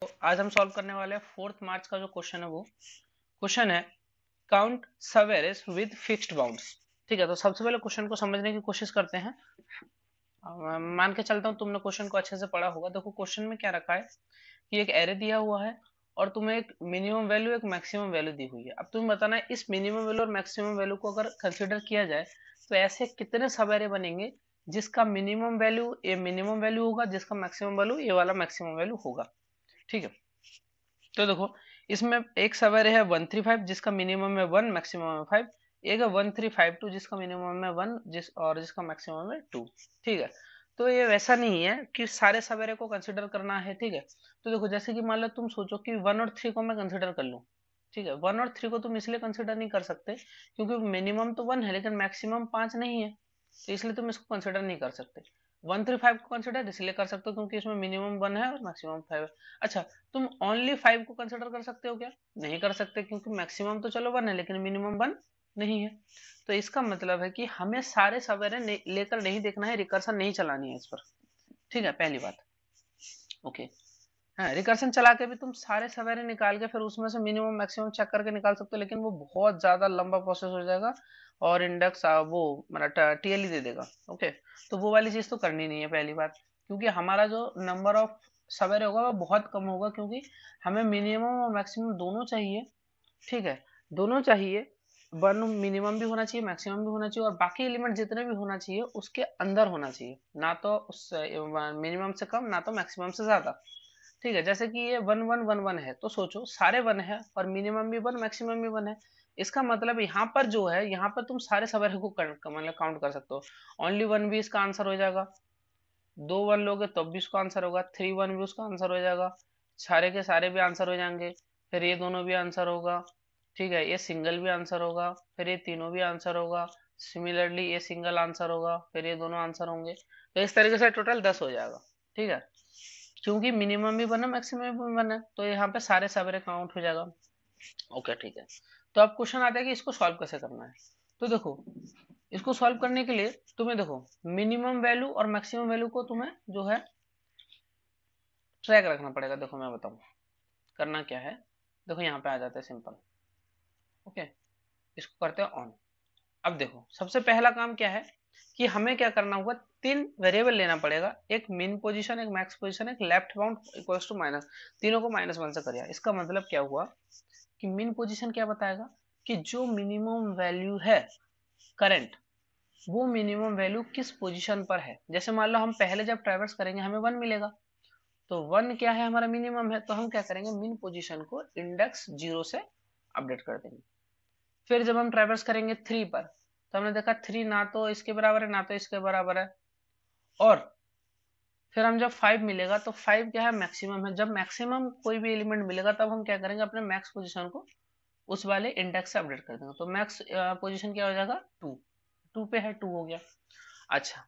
तो आज हम सॉल्व करने वाले हैं 4 मार्च का जो क्वेश्चन है वो क्वेश्चन है काउंट सब एरेस विद फिक्स्ड बाउंड्स। ठीक है, तो सबसे पहले क्वेश्चन को समझने की कोशिश करते हैं। मान के चलता हूँ तुमने क्वेश्चन को अच्छे से पढ़ा होगा। देखो क्वेश्चन में क्या रखा है कि एक एरे दिया हुआ है और तुम्हें एक मिनिमम वैल्यू एक मैक्सिमम वैल्यू दी हुई है। अब तुम्हें बताना है इस मिनिमम वैल्यू और मैक्सिमम वैल्यू को अगर कंसिडर किया जाए तो ऐसे कितने सब एरे बनेंगे जिसका मिनिमम वैल्यू ये मिनिमम वैल्यू होगा, जिसका मैक्सिमम वैल्यू ये वाला मैक्सिमम वैल्यू होगा। ठीक है, तो देखो इसमें एक सवेरे है 135 जिसका मिनिमम है 1, मैक्सिमम है 5। एक है 1352 जिसका मिनिमम है 1 जिसका मैक्सिमम है 2। ठीक है, तो ये वैसा नहीं है कि सारे सवेरे को कंसिडर करना है। ठीक है, तो देखो जैसे कि मान लो तुम सोचो कि 1 और 3 को मैं कंसिडर कर लूँ। ठीक है, 1 और 3 को तुम इसलिए कंसिडर नहीं कर सकते क्योंकि मिनिमम तो 1 है लेकिन मैक्सिमम 5 नहीं है, तो इसलिए तुम इसको कंसिडर नहीं कर सकते। 135 को कंसिडर इसलिए कर सकते हो क्योंकि इसमें मिनिमम 1 है और मैक्सिमम 5 है। अच्छा, तुम ओनली 5 को कंसिडर कर सकते हो क्या? नहीं कर सकते क्योंकि मैक्सिमम तो चलो 1 है लेकिन मिनिमम 1 नहीं है। तो इसका मतलब है कि हमें सारे सवेरे लेकर नहीं देखना है, रिकर्सन नहीं चलानी है इस पर। ठीक है, पहली बात। ओके, हाँ, रिकर्सन चला के भी तुम सारे सवेरे निकाल के फिर उसमें से मिनिमम मैक्सिमम चेक करके निकाल सकते हो, लेकिन वो बहुत ज्यादा लंबा प्रोसेस हो जाएगा और इंडेक्स वो मतलब टीएलई दे देगा। ओके, तो वो वाली चीज तो करनी नहीं है पहली बात, क्योंकि हमारा जो नंबर ऑफ सवेरे होगा वो बहुत कम होगा, क्योंकि हमें मिनिमम और मैक्सिमम दोनों चाहिए। ठीक है, दोनों चाहिए। वन मिनिमम भी होना चाहिए, मैक्सिमम भी होना चाहिए, और बाकी एलिमेंट जितने भी होना चाहिए उसके अंदर होना चाहिए, ना तो उस मिनिमम से कम ना तो मैक्सिमम से ज्यादा। ठीक है, जैसे कि ये 1111 है तो सोचो सारे 1 है और मिनिमम भी 1 मैक्सिमम भी 1 है। इसका मतलब यहाँ पर जो है, यहाँ पर तुम सारे सवेरे को मतलब काउंट कर सकते हो। ओनली 1 भी इसका आंसर हो जाएगा, 2 1 लोगे तब भी उसका आंसर होगा, 3 1 भी उसका आंसर हो जाएगा, सारे के सारे भी आंसर हो जाएंगे, फिर ये दोनों भी आंसर होगा। ठीक है, ये सिंगल भी आंसर होगा, फिर ये तीनों भी आंसर होगा, सिमिलरली ये सिंगल आंसर होगा, फिर ये दोनों आंसर होंगे। तो इस तरीके से टोटल 10 हो जाएगा। ठीक है, क्योंकि मिनिमम भी बना मैक्सिमम भी बना तो यहाँ पे सारे सवेरे काउंट हो जाएगा। ओके, ठीक है। तो अब क्वेश्चन आता है कि इसको सॉल्व कैसे करना है। तो देखो इसको सॉल्व करने के लिए तुम्हें देखो मिनिमम वैल्यू और मैक्सिमम वैल्यू को तुम्हें जो है ट्रैक रखना पड़ेगा। देखो मैं बताऊं करना क्या है। देखो यहाँ पे आ जाता है सिंपल। ओके, इसको करते हैं ऑन। अब देखो सबसे पहला काम क्या है कि हमें क्या करना होगा, 3 वेरिएबल लेना पड़ेगा, एक मिन पोजीशन, एक मैक्स पोजीशन, एक left bound equals to minus. तीनों को -1 से करिए। इसका मतलब क्या हुआ कि मिन पोजीशन क्या बताएगा कि जो मिनिमम वैल्यू है करंट, वो मिनिमम वैल्यू किस पोजीशन पर है। जैसे मान लो हम पहले जब ट्रैवर्स करेंगे हमें 1 मिलेगा, तो 1 क्या है हमारा मिनिमम है, तो हम क्या करेंगे मिन पोजीशन को इंडेक्स 0 से अपडेट कर देंगे। फिर जब हम ट्रैवर्स करेंगे 3 पर तो हमने देखा 3 ना तो इसके बराबर है ना तो इसके बराबर है, और फिर हम जब 5 मिलेगा तो 5 क्या है मैक्सिमम है। जब मैक्सिमम कोई भी एलिमेंट मिलेगा तब हम क्या करेंगे अपने मैक्स पोजीशन को उस वाले इंडेक्स से अपडेट कर देंगे, तो मैक्स पोजीशन क्या हो जाएगा 2। 2 पे है 2 हो गया। अच्छा,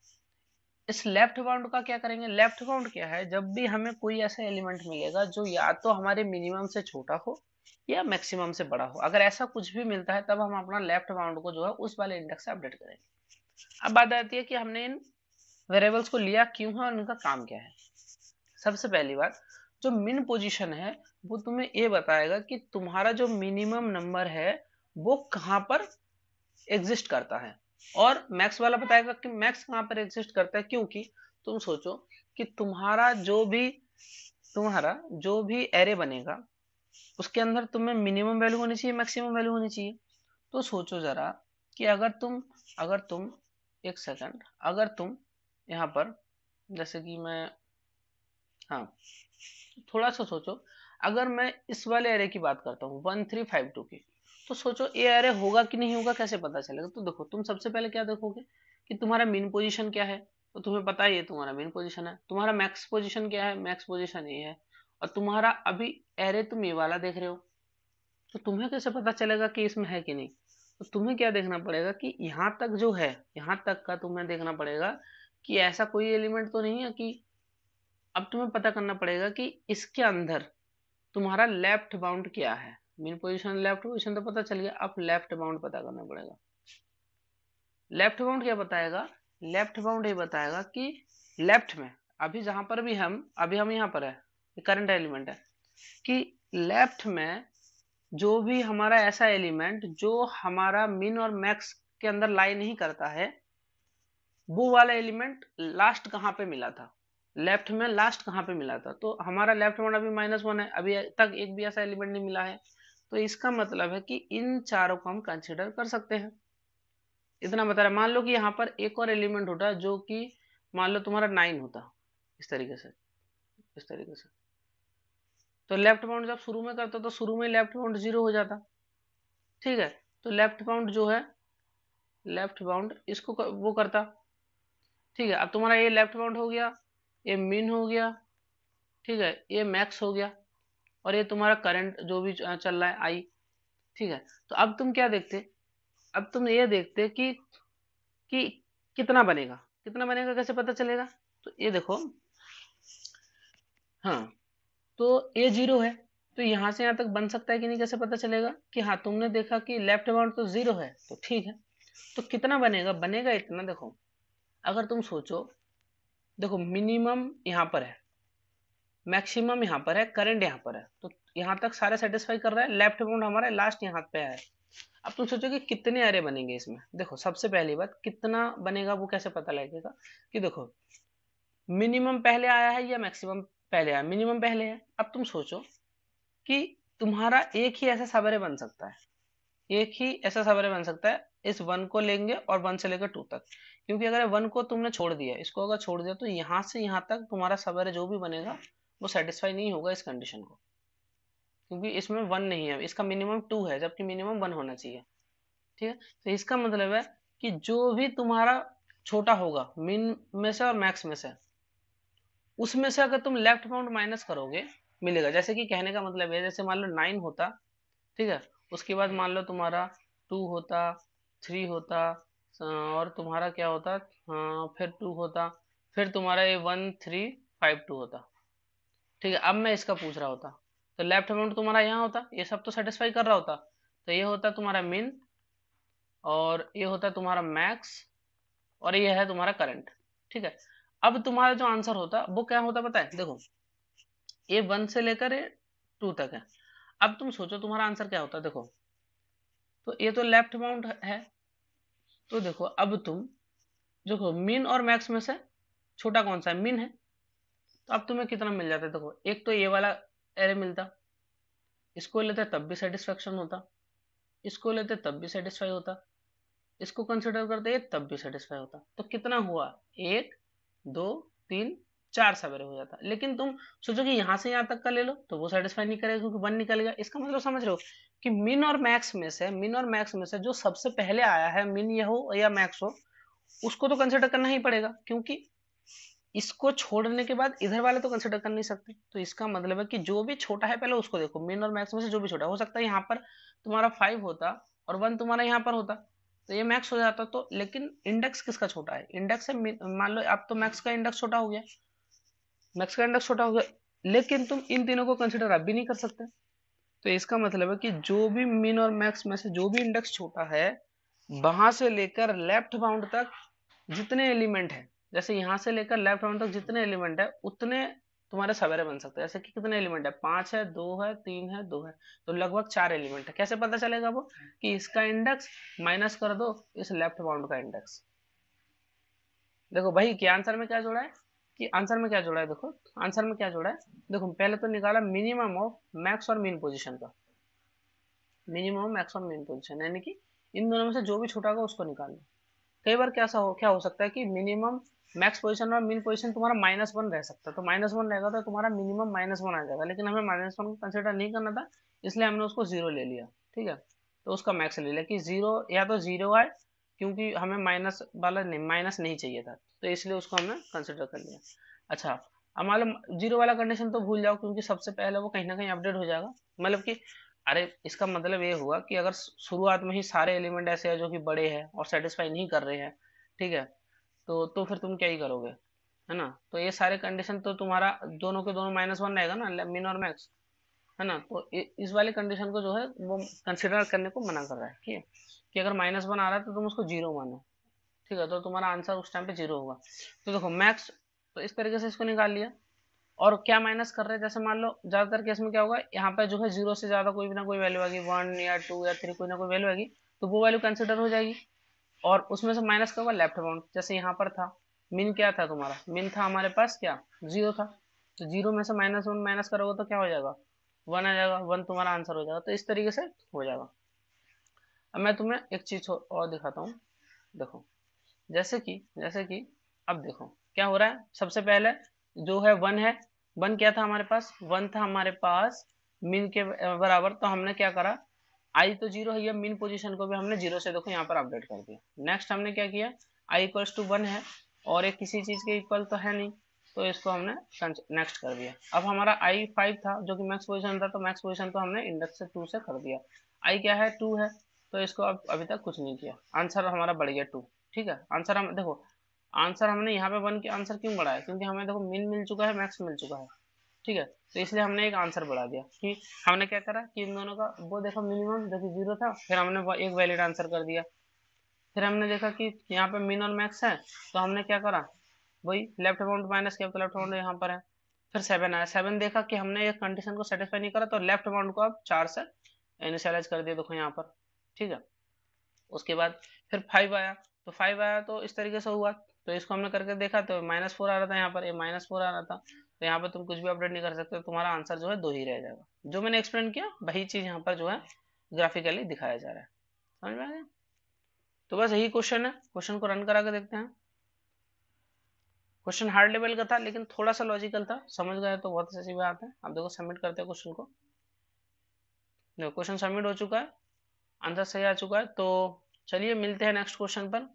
इस लेफ्ट बाउंड का क्या करेंगे। लेफ्ट बाउंड क्या है, जब भी हमें कोई ऐसा एलिमेंट मिलेगा जो या तो हमारे मिनिमम से छोटा हो या मैक्सिमम से बड़ा हो, अगर ऐसा कुछ भी मिलता है तब हम अपना लेफ्ट बाउंड को जो है उस वाले इंडेक्स से अपडेट करेंगे। अब बात आती है कि हमने इन वेरिएबल्स को लिया क्यों है और उनका काम क्या है। सबसे पहली बात, जो मिन पोजीशन है वो तुम्हें ये बताएगा कि तुम्हारा जो मिनिमम नंबर है वो कहाँ पर एग्जिस्ट करता है, और मैक्स वाला बताएगा कि मैक्स कहाँ पर एग्जिस्ट करता है। क्योंकि तुम सोचो कि तुम्हारा जो भी एरे बनेगा उसके अंदर तुम्हें मिनिमम वैल्यू होनी चाहिए, मैक्सिमम वैल्यू होनी चाहिए। तो सोचो जरा कि अगर तुम एक सेकंड, अगर तुम यहाँ पर जैसे कि मैं, हाँ, थोड़ा सा सोचो, अगर मैं इस वाले एरे की बात करता हूँ 1352 की, तो सोचो ये एरे होगा कि नहीं होगा, कैसे पता चलेगा। तो देखो तुम सबसे पहले क्या देखोगे कि तुम्हारा मीन पोजीशन क्या है, तो तुम्हें पता ही है तुम्हारा मीन पोजीशन है। तुम्हारा मैक्स पोजीशन क्या है, मैक्स पोजीशन ये है। और तुम्हारा अभी एरे तुम ये वाला देख रहे हो, तो तुम्हें कैसे पता चलेगा कि इसमें है कि नहीं। तो तुम्हें क्या देखना पड़ेगा कि यहाँ तक जो है, यहाँ तक का तुम्हें देखना पड़ेगा कि ऐसा कोई एलिमेंट तो नहीं है कि, अब तुम्हें पता करना पड़ेगा कि इसके अंदर तुम्हारा लेफ्ट बाउंड क्या है। मीन पोजीशन लेफ्ट पोजीशन तो पता चल गया, अब लेफ्ट बाउंड पता करना पड़ेगा। लेफ्ट बाउंड क्या बताएगा, लेफ्ट बाउंड ये बताएगा कि लेफ्ट में अभी जहां पर भी हम, अभी हम यहाँ पर है, ये करंट एलिमेंट है, कि लेफ्ट में जो भी हमारा ऐसा एलिमेंट जो हमारा मिन और मैक्स के अंदर लाई नहीं करता है, वो वाला एलिमेंट लास्ट कहाँ पे मिला था, लेफ्ट में लास्ट कहाँ पे मिला था। तो हमारा लेफ्ट में अभी -1 है, अभी तक एक भी ऐसा एलिमेंट नहीं मिला है। तो इसका मतलब है कि इन चारों को हम कंसिडर कर सकते हैं। इतना बता रहा है। मान लो कि यहाँ पर एक और एलिमेंट होता जो कि मान लो तुम्हारा 9 होता, इस तरीके से, इस तरीके से। तो लेफ्ट बाउंड जब शुरू में करता तो शुरू में लेफ्ट बाउंड 0 हो जाता, ठीक है। तो लेफ्ट बाउंड जो है, लेफ्ट बाउंड इसको वो करता, ठीक है। अब तुम्हारा ये लेफ्ट बाउंड हो गया, ये मिन हो गया, ठीक है, ये मैक्स हो गया, और ये तुम्हारा करंट जो भी चल रहा है आई, ठीक है। तो अब तुम क्या देखते, अब तुम ये देखते कि कितना बनेगा, कितना बनेगा कैसे पता चलेगा। तो ये देखो, हाँ, तो ये 0 है, तो यहाँ से यहाँ तक बन सकता है कि नहीं, कैसे पता चलेगा कि हाँ तुमने देखा कि लेफ्ट बाउंड तो 0 है, तो ठीक है। तो कितना बनेगा, बनेगा इतना। देखो अगर तुम सोचो, देखो मिनिमम यहाँ पर है, मैक्सिमम यहाँ पर है, करंट यहाँ पर है, तो यहाँ तक सारे सेटिस्फाई कर रहा है। लेफ्ट बाउंड हमारा लास्ट यहाँ पे है। अब तुम सोचो कि कितने एरे बनेंगे इसमें। देखो सबसे पहली बात, कितना बनेगा वो कैसे पता लगेगा, कि देखो मिनिमम पहले आया है या मैक्सिमम पहले आया, मिनिमम पहले है। अब तुम सोचो कि तुम्हारा एक ही ऐसा सबअरे बन सकता है, एक ही ऐसा सबअरे बन सकता है, इस 1 को लेंगे और 1 से लेकर 2 तक, क्योंकि अगर 1 को तुमने छोड़ दिया, इसको अगर छोड़ दिया, तो यहाँ से यहाँ तक तुम्हारा सबअरे जो भी बनेगा वो सेटिस्फाई नहीं होगा इस कंडीशन को, क्योंकि इसमें 1 नहीं है, इसका मिनिमम 2 है, जबकि मिनिमम 1 होना चाहिए, ठीक है। तो इसका मतलब है कि जो भी तुम्हारा छोटा होगा मिन में से और मैक्स में से, उसमें से अगर तुम लेफ्ट बाउंड माइनस करोगे, मिलेगा। जैसे कि कहने का मतलब है, जैसे मान लो 9 होता, ठीक है, उसके बाद मान लो तुम्हारा 2 होता, 3 होता, और तुम्हारा क्या होता, फिर 2 होता, फिर तुम्हारा ये 1 3 5 2 होता, ठीक है। अब मैं इसका पूछ रहा होता, तो लेफ्ट बाउंड तुम्हारा यहाँ होता, ये सब तो सेटिस्फाई कर रहा होता, तो ये होता तुम्हारा मिन, और ये होता तुम्हारा मैक्स, और ये है तुम्हारा करंट, ठीक है। अब तुम्हारा जो आंसर होता वो क्या होता पता है, देखो ये 1 से लेकर ये 2 तक है। अब तुम सोचो तुम्हारा आंसर क्या होता, देखो तो ये तो लेफ्ट बाउंड है, तो देखो अब तुम देखो मिन और मैक्स में से छोटा कौन सा है, मिन है। तो अब तुम्हें कितना मिल जाता है, देखो एक तो ये वाला एरे मिलता, इसको लेते तब भी सेटिस्फेक्शन होता, इसको लेते तब भी सेटिस्फाई होता, इसको कंसिडर करते ये तब भी सेटिस्फाई होता। तो कितना हुआ, 1 2 3 4 सवेरे हो जाता। लेकिन तुम सोचो कि यहाँ से यहाँ तक का ले लो, तो वो सेटिस्फाई नहीं करेगा, क्योंकि 1 निकल गया। इसका मतलब समझ रहे हो कि मिन और मैक्स में से, मिन और मैक्स में से जो सबसे पहले आया है, मिन ये हो या मैक्स हो, उसको तो कंसिडर करना ही पड़ेगा, क्योंकि इसको छोड़ने के बाद इधर वाले तो कंसिडर कर नहीं सकते। तो इसका मतलब है कि जो भी छोटा है पहले उसको देखो, मिन और मैक्स में से जो भी छोटा हो सकता है यहाँ पर तुम्हारा 5 होता और 1 तुम्हारा यहाँ पर होता, तो ये मैक्स हो जाता। तो लेकिन इंडेक्स किसका छोटा है, इंडेक्स है मान लो अब तो मैक्स का इंडेक्स छोटा हो गया, मैक्स का इंडेक्स छोटा हो गया, लेकिन तुम इन तीनों को कंसिडर अब भी नहीं कर सकते। तो इसका मतलब है कि जो भी मिन और मैक्स में से जो भी इंडेक्स छोटा है, वहां से लेकर लेफ्ट बाउंड तक जितने एलिमेंट है, जैसे यहाँ से लेकर लेफ्ट बाउंड तक जितने एलिमेंट है, उतने तुम्हारे सवेरे बन सकते हैं। जैसे कि कितने एलिमेंट है, 5 है, 2 है, 3 है, 2 है, तो लगभग 4 एलिमेंट है। कैसे पता चलेगा वो, कि इसका इंडेक्स माइनस कर दो इस लेफ्ट बाउंड का इंडेक्स। देखो भाई कि आंसर में क्या जोड़ा है, कि आंसर में क्या जोड़ा है, देखो आंसर में क्या जोड़ा है। देखो पहले तो निकाला मिनिमम ऑफ मैक्स और मीन पोजीशन का, मिनिमम मैक्स और मीन पोजीशन, यानी कि इन दोनों में से जो भी छोटा होगा उसको निकालना। कई बार क्या हो सकता है कि मिनिमम मैक्स पोजीशन और मिन पोजीशन तुम्हारा -1 रह सकता है, तो -1 रहेगा तो तुम्हारा मिनिमम -1 आ जाएगा, लेकिन हमें -1 को कंसिडर नहीं करना था, इसलिए हमने उसको 0 ले लिया, ठीक है। तो उसका मैक्स ले लिया कि 0, या तो 0 आए, क्योंकि हमें माइनस वाला नहीं, माइनस नहीं चाहिए था, तो इसलिए उसको हमने कंसिडर कर लिया। अच्छा, अब मान लो 0 वाला कंडीशन तो भूल जाओ, क्योंकि सबसे पहले वो कहीं ना कहीं अपडेट हो जाएगा, मतलब कि अरे इसका मतलब ये हुआ कि अगर शुरुआत में ही सारे एलिमेंट ऐसे हैं जो कि बड़े हैं और सेटिस्फाई नहीं कर रहे हैं, ठीक है, तो फिर तुम क्या ही करोगे, है ना। तो ये सारे कंडीशन तो तुम्हारा दोनों के दोनों -1 रहेगा ना, मिन और मैक्स, है ना। तो इस वाले कंडीशन को जो है वो कंसिडर करने को मना कर रहा है, ठीक है, कि अगर -1 आ रहा है तो तुम उसको 0 मानो, ठीक है, तो तुम्हारा आंसर उस टाइम पे 0 होगा। तो देखो मैक्स, तो इस तरीके से इसको निकाल लिया। और क्या माइनस कर रहे हैं, जैसे मान लो ज्यादातर केस में क्या होगा, यहाँ पे जो है जीरो से ज्यादा कोई भी ना कोई वैल्यू आएगी, 1 या 2 या 3 कोई ना कोई वैल्यू आएगी, तो वो वैल्यू कंसिडर हो जाएगी। और उसमें से माइनस क्या होगा, लेफ्ट बाउंड। जैसे यहाँ पर था मिन, क्या था तुम्हारा मिन था हमारे पास क्या, जीरो था, तो जीरो में से -1 माइनस करोगे तो क्या हो जाएगा, 1 आ जाएगा, 1 तुम्हारा आंसर हो जाएगा। तो इस तरीके से हो जाएगा। अब मैं तुम्हें एक चीज और दिखाता हूँ। देखो जैसे कि अब देखो क्या हो रहा है। सबसे पहले जो है 1 है, 1 क्या था हमारे पास, 1 था हमारे पास मिन के बराबर। तो हमने क्या करा, आई तो जीरो है, ये मिन पोजीशन को भी हमने जीरो से देखो यहाँ पर अपडेट कर दिया। नेक्स्ट हमने क्या किया, आई इक्वल्स टू 1 है और एक किसी चीज के इक्वल तो है नहीं, तो इसको हमने नेक्स्ट कर दिया। अब हमारा आई 5 था जो कि मैक्स पोजीशन था, तो मैक्स पोजीशन को हमने इंडेक्स से 2 से कर दिया। आई क्या है, 2 है, तो इसको अब अभी तक कुछ नहीं किया, आंसर हमारा बढ़ गया 2। ठीक है, आंसर हम देखो, आंसर हमने यहाँ पे 1 के आंसर क्यों बढ़ाया, क्योंकि हमें देखो मिन मिल चुका है, मैक्स मिल चुका है। ठीक है, तो इसलिए हमने एक आंसर बढ़ा दिया कि हमने क्या करा कि इन दोनों का वो देखो, मिनिमम जो कि जीरो था, फिर हमने एक वैलिड आंसर कर दिया। फिर हमने देखा कि यहाँ पे मिन और मैक्स है, तो हमने क्या करा, वही लेफ्ट बाउंड माइनस किया, तो लेफ्ट बाउंड यहाँ पर है। फिर 7 आया, 7 देखा कि हमने एक कंडीशन को सेटिस्फाई नहीं करा, तो लेफ्ट बाउंड को अब 4 से इनिशियलाइज कर दिया, देखो यहाँ पर। ठीक है, उसके बाद फिर 5 आया, तो 5 आया तो इस तरीके से हुआ। तो इसको हमने करके देखा तो -4 आ रहा था, यहाँ पर ये -4 आ रहा था, तो यहाँ पर तुम कुछ भी अपडेट नहीं कर सकते, तुम्हारा आंसर जो है 2 ही रह जाएगा। जो मैंने एक्सप्लेन किया वही चीज यहाँ पर जो है ग्राफिकली दिखाया जा रहा है। समझ में आ गया? तो बस यही क्वेश्चन है, क्वेश्चन को रन करा के देखते हैं। क्वेश्चन हार्ड लेवल का था लेकिन थोड़ा सा लॉजिकल था, समझ गए तो बहुत अच्छी बात है। अब देखो सबमिट करते हैं क्वेश्चन को। देखो क्वेश्चन सबमिट हो चुका है, आंसर सही आ चुका है। तो चलिए मिलते हैं नेक्स्ट क्वेश्चन पर।